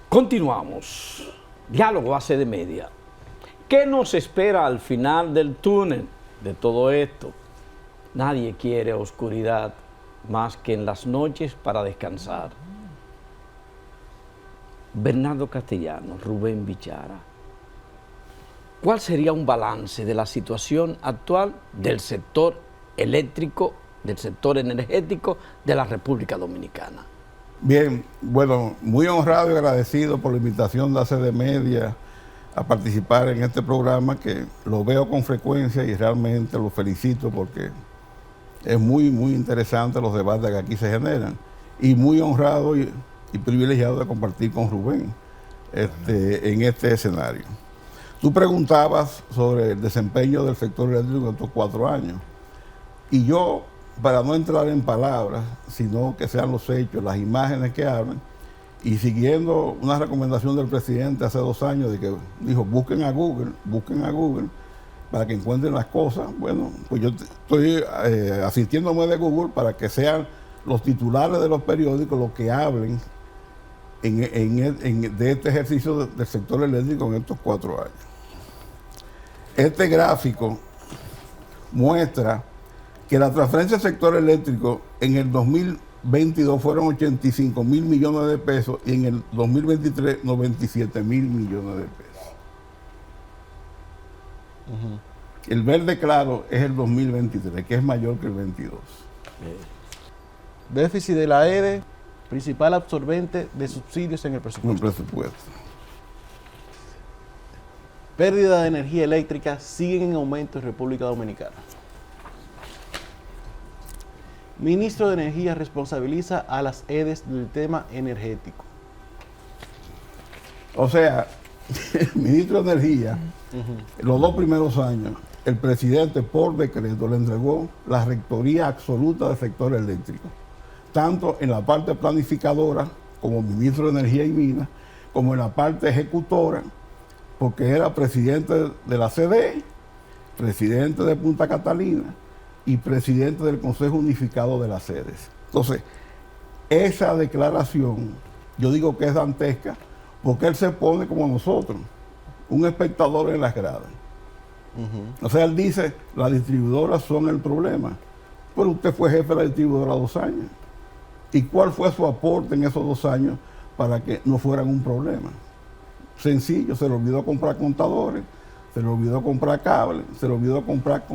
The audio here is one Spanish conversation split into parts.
Continuamos. Diálogo ACD Media. ¿Qué nos espera al final del túnel de todo esto? Nadie quiere oscuridad más que en las noches para descansar. Bernardo Castellano, Rubén Bichara. ¿Cuál sería un balance de la situación actual del sector eléctrico, del sector energético de la República Dominicana? Bien, bueno, muy honrado y agradecido por la invitación de ACD Media a participar en este programa, que lo veo con frecuencia y realmente lo felicito porque es muy interesante los debates que aquí se generan, y muy honrado y privilegiado de compartir con Rubén en este escenario. Tú preguntabas sobre el desempeño del sector eléctrico en estos 4 años, y yo, para no entrar en palabras, sino que sean los hechos, las imágenes que hablan, y siguiendo una recomendación del presidente hace 2 años, de que dijo, busquen a Google, para que encuentren las cosas. Bueno, pues yo estoy asistiéndome de Google para que sean los titulares de los periódicos los que hablen de este ejercicio del sector eléctrico en estos 4 años. Este gráfico muestra que la transferencia del sector eléctrico en el 2022 fueron 85 mil millones de pesos y en el 2023 97 mil millones de pesos. El verde claro es el 2023, que es mayor que el 22. Déficit de la EDE, principal absorbente de subsidios en el presupuesto. Pérdida de energía eléctrica siguen en aumento en República Dominicana. Ministro de Energía responsabiliza a las EDEs del tema energético. O sea, el ministro de Energía, los 2 primeros años, el presidente por decreto le entregó la rectoría absoluta del sector eléctrico, tanto en la parte planificadora, como ministro de Energía y Minas, como en la parte ejecutora, porque era presidente de la CDE, presidente de Punta Catalina y presidente del Consejo Unificado de las Sedes. Entonces, esa declaración, yo digo que es dantesca, porque él se pone como nosotros, un espectador en las gradas. O sea, él dice, las distribuidoras son el problema. Pero usted fue jefe de la distribuidora 2 años. ¿Y cuál fue su aporte en esos 2 años para que no fueran un problema? Sencillo, se le olvidó comprar contadores, se le olvidó comprar cables, se le olvidó comprar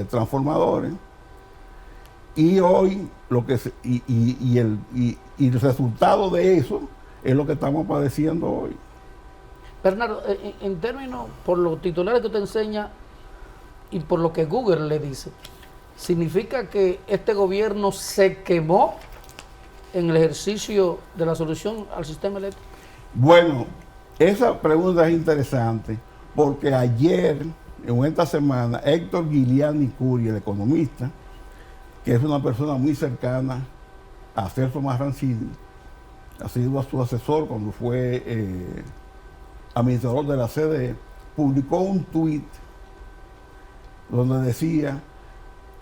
transformadores. Y hoy, el resultado de eso es lo que estamos padeciendo hoy. Bernardo, en términos, por los titulares que te enseña y por lo que Google le dice, ¿significa que este gobierno se quemó en el ejercicio de la solución al sistema eléctrico? Bueno, esa pregunta es interesante porque ayer, en esta semana, Héctor Guiliani Curi, el economista, que es una persona muy cercana a Celso Marrancini, ha sido su asesor cuando fue administrador de la CDE, publicó un tuit donde decía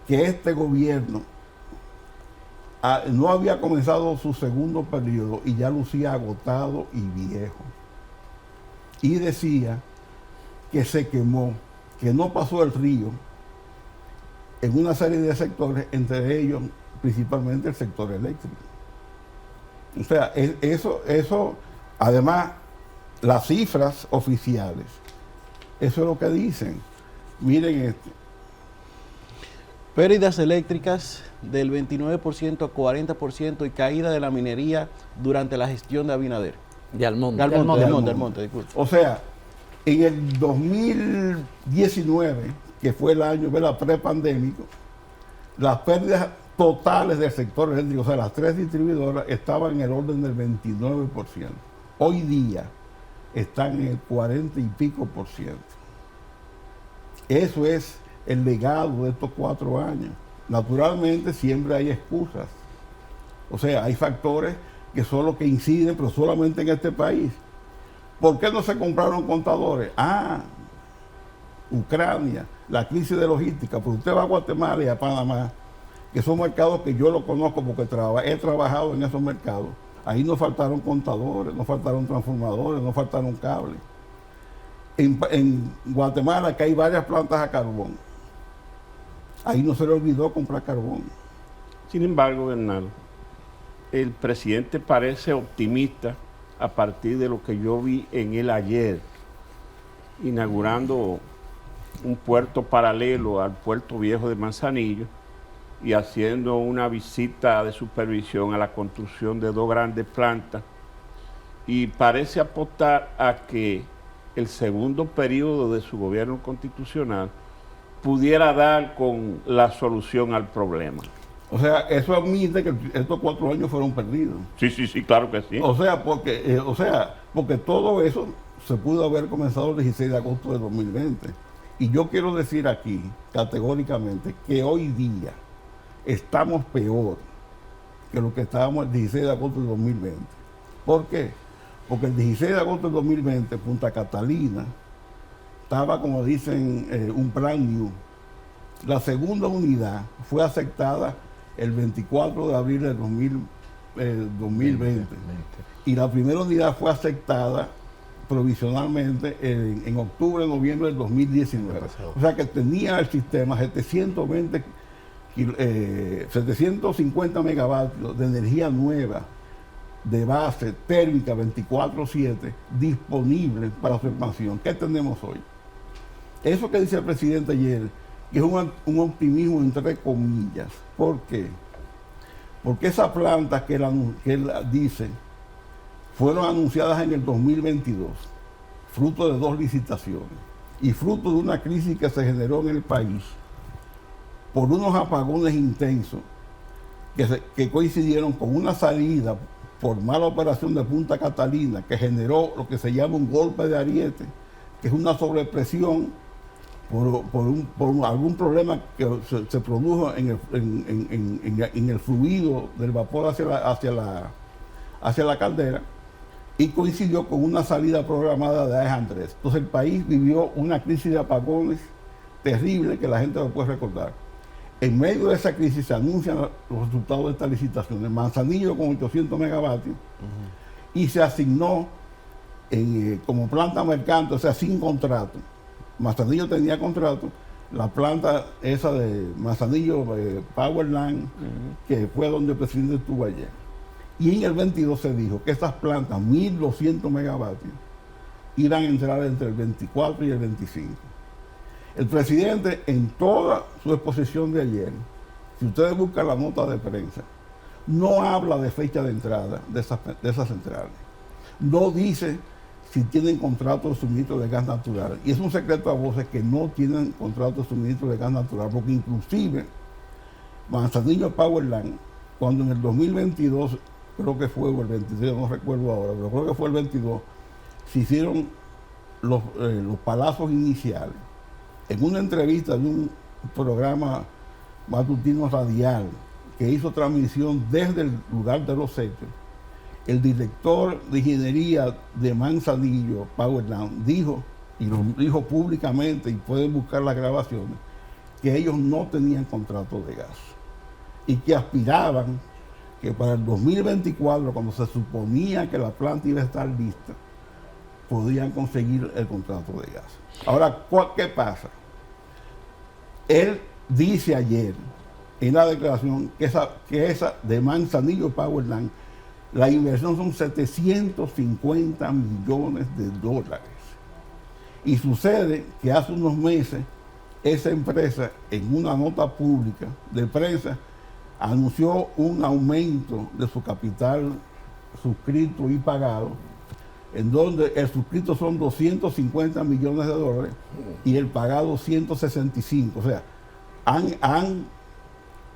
que este gobierno no había comenzado su segundo periodo y ya lucía agotado y viejo. Y decía que se quemó, que no pasó el río en una serie de sectores, entre ellos principalmente el sector eléctrico. O sea, eso, además, las cifras oficiales, eso es lo que dicen. Miren Pérdidas eléctricas del 29% a 40% y caída de la minería durante la gestión de Abinader. De Almonte. Almonte, disculpe. O sea, en el 2019, que fue el año prepandémico, las pérdidas totales del sector eléctrico, o sea, las 3 distribuidoras, estaban en el orden del 29%. Hoy día están en el 40 y pico %. Eso es el legado de estos 4 años. Naturalmente siempre hay excusas. O sea, hay factores que son los que inciden, pero solamente en este país. ¿Por qué no se compraron contadores? Ucrania, la crisis de logística, pero usted va a Guatemala y a Panamá, que son mercados que yo lo conozco porque he trabajado en esos mercados. Ahí no faltaron contadores, no faltaron transformadores, no faltaron cables. En Guatemala, que hay varias plantas a carbón, ahí no se le olvidó comprar carbón. Sin embargo, Bernardo, el presidente parece optimista a partir de lo que yo vi en él ayer, inaugurando un puerto paralelo al puerto viejo de Manzanillo y haciendo una visita de supervisión a la construcción de 2 grandes plantas, y parece apostar a que el segundo periodo de su gobierno constitucional pudiera dar con la solución al problema. O sea, eso admite que estos 4 años fueron perdidos. Sí, claro que sí. O sea, porque todo eso se pudo haber comenzado el 16 de agosto de 2020. Y yo quiero decir aquí, categóricamente, que hoy día estamos peor que lo que estábamos el 16 de agosto de 2020. ¿Por qué? Porque el 16 de agosto de 2020, Punta Catalina estaba, como dicen, un plan new. La segunda unidad fue aceptada el 24 de abril de 2020. Y la primera unidad fue aceptada provisionalmente en octubre, noviembre del 2019. O sea que tenía el sistema 750 megavatios de energía nueva, de base térmica 24/7, disponible para su expansión. ¿Qué tenemos hoy? Eso que dice el presidente ayer, que es un optimismo entre comillas. ¿Por qué? Porque esas plantas que él dice fueron anunciadas en el 2022, fruto de 2 licitaciones y fruto de una crisis que se generó en el país por unos apagones intensos que coincidieron con una salida por mala operación de Punta Catalina que generó lo que se llama un golpe de ariete, que es una sobrepresión por algún problema que se produjo en el fluido del vapor hacia la caldera, y coincidió con una salida programada de AES Andrés. Entonces el país vivió una crisis de apagones terrible que la gente lo puede recordar. En medio de esa crisis se anuncian los resultados de esta licitación. En Manzanillo con 800 megavatios y se asignó como planta mercante, o sea, sin contrato. Manzanillo tenía contrato, la planta esa de Manzanillo Powerland, que fue donde el presidente estuvo ayer. Y en el 22 se dijo que estas plantas, 1.200 megavatios, iban a entrar entre el 24 y el 25. El presidente, en toda su exposición de ayer, si ustedes buscan la nota de prensa, no habla de fecha de entrada de esas centrales. No dice si tienen contrato de suministro de gas natural. Y es un secreto a voces que no tienen contrato de suministro de gas natural, porque inclusive Manzanillo Powerland, cuando en el 2022, creo que fue, o el 23, no recuerdo ahora, pero creo que fue el 22, se hicieron los palazos iniciales. En una entrevista de un programa matutino radial que hizo transmisión desde el lugar de los hechos, el director de ingeniería de Manzanillo Powerland dijo, y lo dijo públicamente, y pueden buscar las grabaciones, que ellos no tenían contrato de gas y que aspiraban que para el 2024, cuando se suponía que la planta iba a estar lista, podían conseguir el contrato de gas. Ahora, ¿qué pasa? Él dice ayer en la declaración que esa de Manzanillo Powerland, la inversión son 750 millones de dólares. Y sucede que hace unos meses esa empresa, en una nota pública de prensa, anunció un aumento de su capital suscrito y pagado, en donde el suscrito son 250 millones de dólares y el pagado 165. O sea, han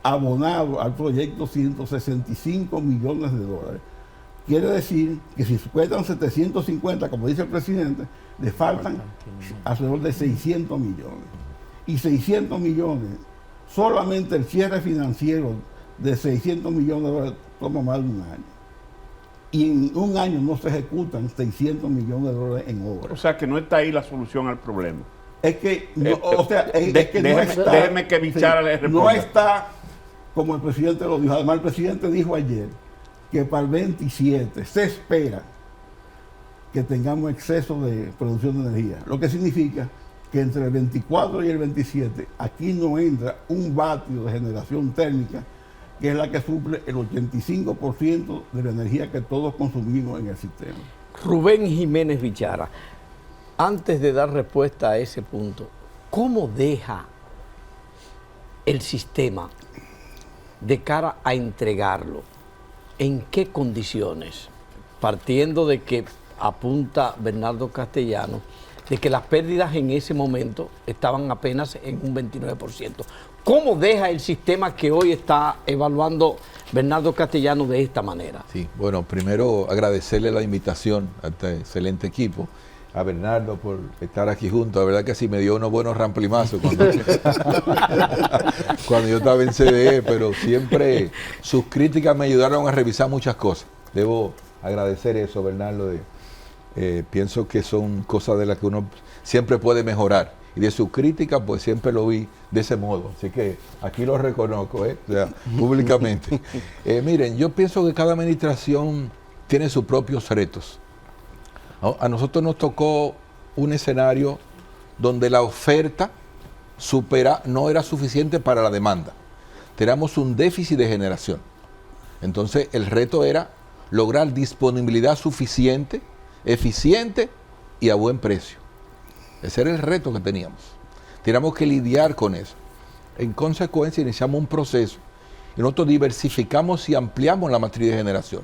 abonado al proyecto 165 millones de dólares. Quiere decir que si cuestan 750, como dice el presidente, le faltan alrededor de 600 millones. Y 600 millones, solamente el cierre financiero de 600 millones de dólares toma más de un año. Y en un año no se ejecutan 600 millones de dólares en obras. O sea que no está ahí la solución al problema. Es que, déjeme que Bichara le responda. No está como el presidente lo dijo. Además, el presidente dijo ayer que para el 27 se espera que tengamos exceso de producción de energía. Lo que significa que entre el 24 y el 27 aquí no entra un vatio de generación térmica, que es la que suple el 85% de la energía que todos consumimos en el sistema. Rubén Jiménez Bichara, antes de dar respuesta a ese punto, ¿cómo deja el sistema de cara a entregarlo? ¿En qué condiciones? Partiendo de que apunta Bernardo Castellano, de que las pérdidas en ese momento estaban apenas en un 29%. ¿Cómo deja el sistema que hoy está evaluando Bernardo Castellano de esta manera? Sí, bueno, primero agradecerle la invitación a este excelente equipo, a Bernardo por estar aquí junto. La verdad que sí me dio unos buenos ramplimazos cuando yo estaba en CDE, pero siempre sus críticas me ayudaron a revisar muchas cosas. Debo agradecer eso, Bernardo. Pienso que son cosas de las que uno siempre puede mejorar. Y de su crítica, pues siempre lo vi de ese modo. Así que aquí lo reconozco, o sea, públicamente. Miren, yo pienso que cada administración tiene sus propios retos. A nosotros nos tocó un escenario donde la oferta no era suficiente para la demanda. Teníamos un déficit de generación. Entonces, el reto era lograr disponibilidad suficiente, eficiente y a buen precio. Ese era el reto que teníamos. Teníamos que lidiar con eso. En consecuencia, iniciamos un proceso y nosotros diversificamos y ampliamos la matriz de generación.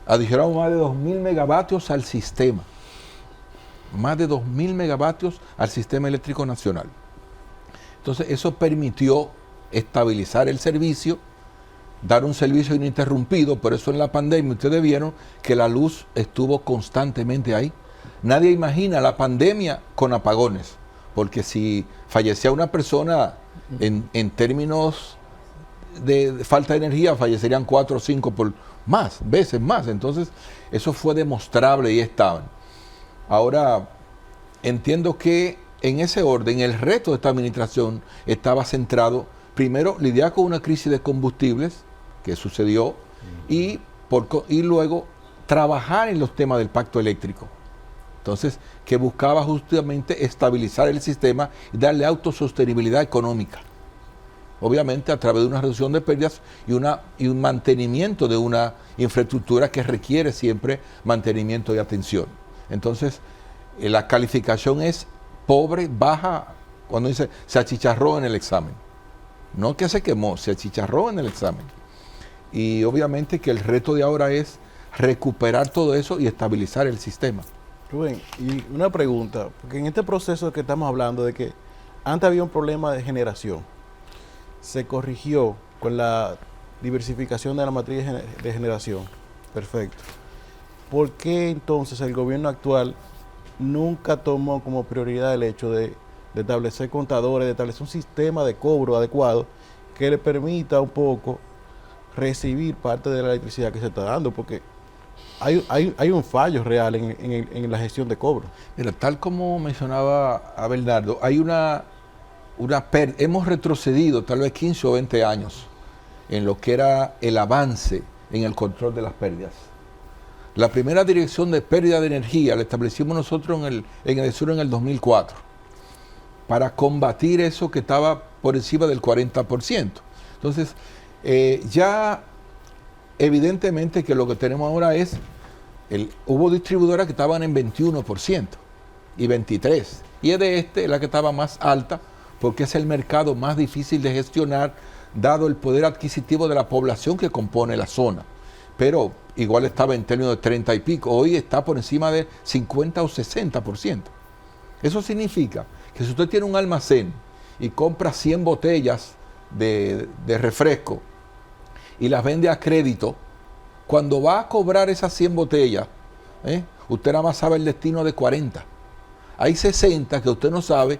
Adicionamos más de 2.000 megavatios al sistema. Más de 2.000 megavatios al sistema eléctrico nacional. Entonces, eso permitió estabilizar el servicio, dar un servicio ininterrumpido. Por eso en la pandemia ustedes vieron que la luz estuvo constantemente ahí. Nadie imagina la pandemia con apagones, porque si fallecía una persona en términos de falta de energía, fallecerían 4 o 5 veces más. Entonces eso fue demostrable y estaban. Ahora entiendo que en ese orden el reto de esta administración estaba centrado primero lidiar con una crisis de combustibles que sucedió y luego trabajar en los temas del pacto eléctrico. Entonces, que buscaba justamente estabilizar el sistema y darle autosostenibilidad económica. Obviamente a través de una reducción de pérdidas y un mantenimiento de una infraestructura que requiere siempre mantenimiento y atención. Entonces, la calificación es pobre, baja, cuando dice se achicharró en el examen. No que se quemó, se achicharró en el examen. Y obviamente que el reto de ahora es recuperar todo eso y estabilizar el sistema. Rubén, y una pregunta, porque en este proceso que estamos hablando de que antes había un problema de generación, se corrigió con la diversificación de la matriz de generación, perfecto. ¿Por qué entonces el gobierno actual nunca tomó como prioridad el hecho de establecer contadores, de establecer un sistema de cobro adecuado que le permita un poco recibir parte de la electricidad que se está dando? Porque hay un fallo real en la gestión de cobro. Mira, tal como mencionaba a Bernardo, hay hemos retrocedido tal vez 15 o 20 años en lo que era el avance en el control de las pérdidas. La primera dirección de pérdida de energía la establecimos nosotros en el sur en el 2004 para combatir eso que estaba por encima del 40%. Entonces, ya evidentemente que lo que tenemos ahora es, hubo distribuidoras que estaban en 21% y 23%, y es de la que estaba más alta, porque es el mercado más difícil de gestionar, dado el poder adquisitivo de la población que compone la zona. Pero igual estaba en términos de 30 y pico, hoy está por encima de 50 o 60%. Eso significa que si usted tiene un almacén y compra 100 botellas de refresco y las vende a crédito, cuando va a cobrar esas 100 botellas, usted nada más sabe el destino de 40. Hay 60 que usted no sabe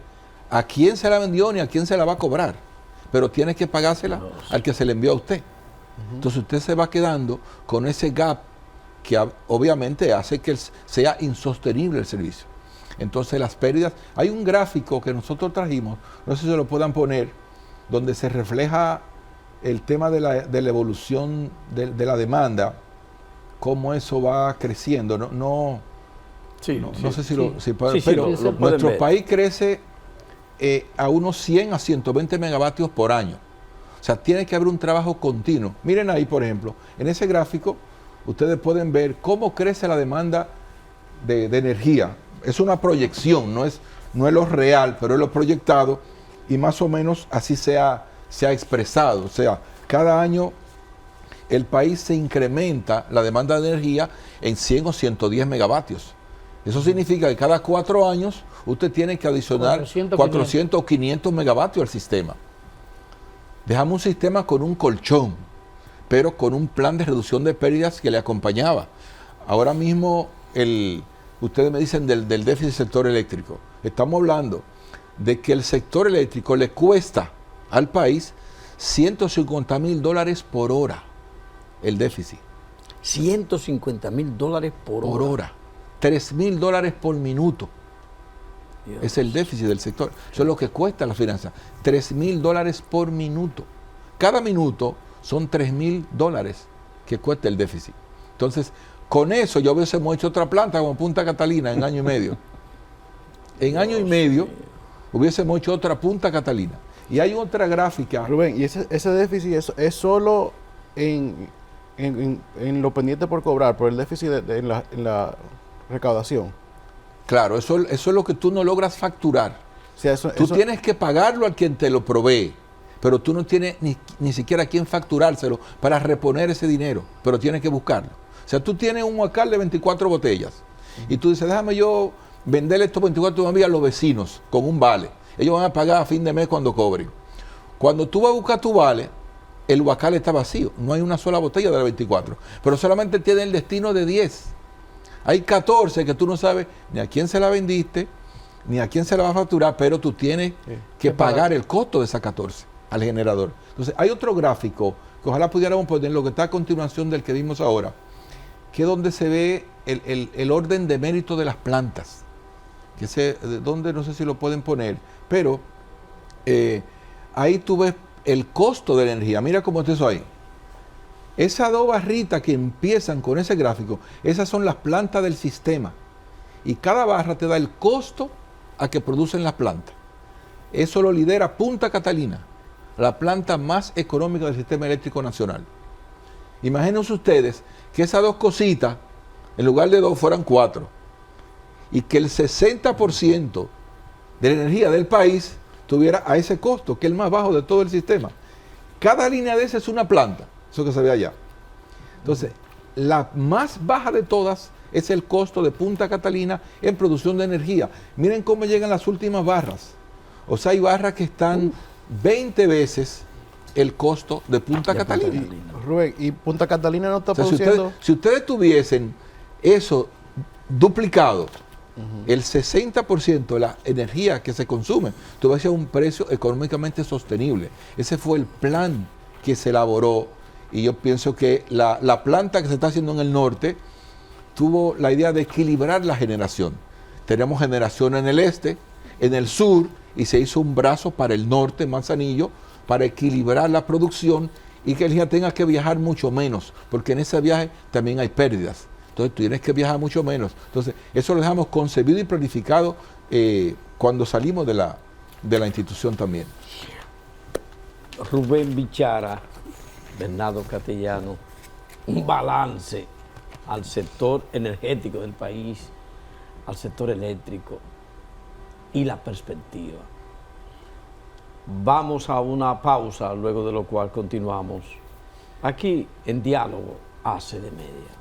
a quién se la vendió ni a quién se la va a cobrar, pero tiene que pagársela al que se le envió a usted. Entonces usted se va quedando con ese gap que obviamente hace que sea insostenible el servicio. Entonces las pérdidas, hay un gráfico que nosotros trajimos, no sé si se lo puedan poner, donde se refleja el tema de la evolución de la demanda, cómo eso va creciendo. No sé si pueden, pero nuestro país crece a unos 100 a 120 megavatios por año. O sea, tiene que haber un trabajo continuo. Miren ahí, por ejemplo, en ese gráfico, ustedes pueden ver cómo crece la demanda de energía. Es una proyección, no es lo real, pero es lo proyectado, y más o menos así se ha expresado. O sea, cada año el país se incrementa la demanda de energía en 100 o 110 megavatios. Eso significa que cada 4 años usted tiene que adicionar 400 o 500 megavatios al sistema. Dejamos un sistema con un colchón, pero con un plan de reducción de pérdidas que le acompañaba. Ahora mismo, ustedes me dicen del déficit del sector eléctrico. Estamos hablando de que el sector eléctrico le cuesta al país $150,000 por hora el déficit. $150,000 por hora. $3,000 por minuto. Dios. Es el déficit del sector. Eso es lo que cuesta la finanza. $3,000 por minuto. Cada minuto son $3,000 que cuesta el déficit. Entonces, con eso yo hubiésemos hecho otra planta como Punta Catalina en año y medio. En año y medio hubiésemos hecho otra Punta Catalina. Y hay otra gráfica. Rubén, y ese déficit es solo en lo pendiente por cobrar, por el déficit en la recaudación. Claro, eso es lo que tú no logras facturar. O sea, tú tienes que pagarlo al quien te lo provee, pero tú no tienes ni siquiera a quién facturárselo para reponer ese dinero, pero tienes que buscarlo. O sea, tú tienes un huacal de 24 botellas y tú dices, déjame yo venderle estos 24 botellas a los vecinos con un vale. Ellos van a pagar a fin de mes cuando cobren. Cuando tú vas a buscar tu vale, el huacal está vacío. No hay una sola botella de las 24. Pero solamente tiene el destino de 10. Hay 14 que tú no sabes ni a quién se la vendiste, ni a quién se la va a facturar, pero tú tienes que pagar el costo de esas 14 al generador. Entonces, hay otro gráfico que ojalá pudiéramos poner, lo que está a continuación del que vimos ahora, que es donde se ve el orden de mérito de las plantas. Donde no sé si lo pueden poner, pero ahí tú ves el costo de la energía. Mira cómo está eso ahí. Esas 2 barritas que empiezan con ese gráfico, esas son las plantas del sistema. Y cada barra te da el costo a que producen las plantas. Eso lo lidera Punta Catalina, la planta más económica del sistema eléctrico nacional. Imagínense ustedes que esas 2 cositas, en lugar de 2, fueran 4. Y que el 60% de la energía del país tuviera a ese costo, que es el más bajo de todo el sistema. Cada línea de esa es una planta, eso que se ve allá. Entonces, la más baja de todas es el costo de Punta Catalina en producción de energía. Miren cómo llegan las últimas barras. O sea, hay barras que están 20 veces el costo de Punta Catalina. Rubén, ¿y Punta Catalina no está produciendo? Si ustedes tuviesen eso duplicado, el 60% de la energía que se consume, tú vas a un precio económicamente sostenible. Ese fue el plan que se elaboró, y yo pienso que la planta que se está haciendo en el norte tuvo la idea de equilibrar la generación. Tenemos generación en el este, en el sur, y se hizo un brazo para el norte, Manzanillo, para equilibrar la producción y que el día tenga que viajar mucho menos, porque en ese viaje también hay pérdidas. Entonces tú tienes que viajar mucho menos. Entonces eso lo dejamos concebido y planificado cuando salimos de la institución también. Rubén Bichara, Bernardo Castellano, un balance al sector energético del país, al sector eléctrico y la perspectiva. Vamos a una pausa, luego de lo cual continuamos aquí en Diálogo AC de Media.